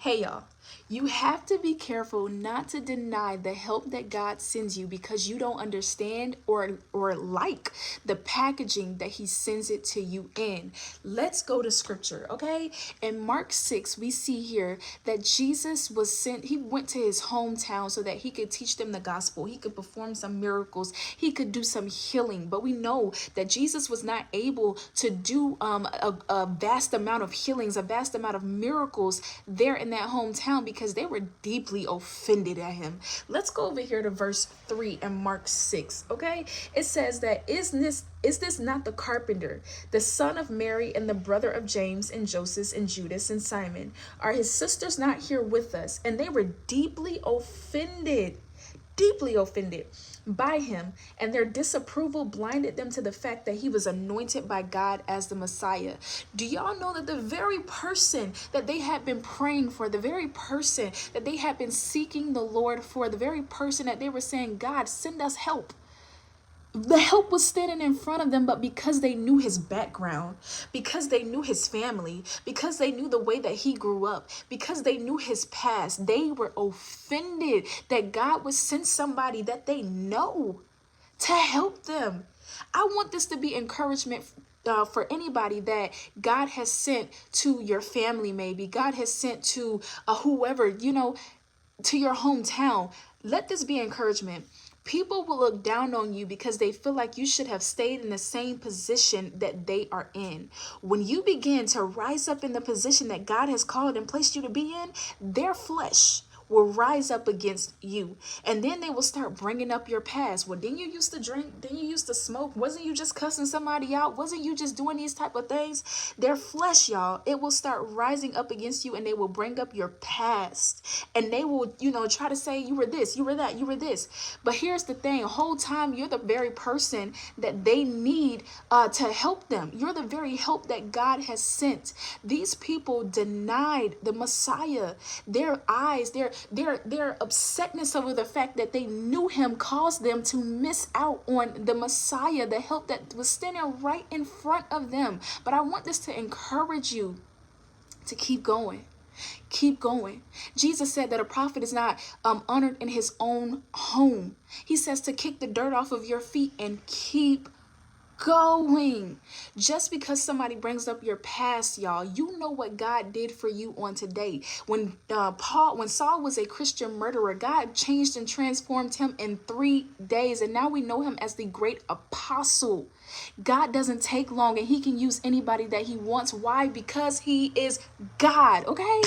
Hey y'all, you have to be careful not to deny the help that God sends you because you don't understand or like the packaging that he sends it to you in. Let's go to scripture, okay? In Mark 6, we see here that Jesus was sent, he went to his hometown so that he could teach them the gospel. He could perform some miracles. He could do some healing. But we know that Jesus was not able to do a vast amount of healings, a vast amount of miracles there in that hometown because they were deeply offended at him. Let's go over here to verse 3 in Mark 6, okay? It says that is this not the carpenter, the son of Mary and the brother of James and Joseph and Judas and Simon? Are his sisters not here with us? And they were deeply offended by him, and their disapproval blinded them to the fact that he was anointed by God as the Messiah. Do y'all know that the very person that they had been praying for, the very person that they had been seeking the Lord for, the very person that they were saying, God, send us help, the help was standing in front of them, but because they knew his background, because they knew his family, because they knew the way that he grew up, because they knew his past, they were offended that God would send somebody that they know to help them. I want this to be encouragement for anybody that God has sent to your family, maybe God has sent to whoever, to your hometown. Let this be encouragement. People will look down on you because they feel like you should have stayed in the same position that they are in. When you begin to rise up in the position that God has called and placed you to be in, their flesh will rise up against you, and then they will start bringing up your past. Well, didn't you used to drink? Didn't you used to smoke? Wasn't you just cussing somebody out? Wasn't you just doing these type of things? Their flesh, y'all, it will start rising up against you, and they will bring up your past, and they will try to say you were this, you were that, you were this. But here's the thing: the whole time you're the very person that they need to help them. You're the very help that God has sent. These people denied the Messiah. Their eyes, their upsetness over the fact that they knew him caused them to miss out on the Messiah, the help that was standing right in front of them. But I want this to encourage you to keep going. Keep going. Jesus said that a prophet is not honored in his own home. He says to kick the dirt off of your feet and keep going. Just because somebody brings up your past, y'all, you know what God did for you on today. When Saul was a Christian murderer, God changed and transformed him in 3 days, and now we know him as the great apostle. God doesn't take long, and he can use anybody that he wants. Why? Because he is God, okay?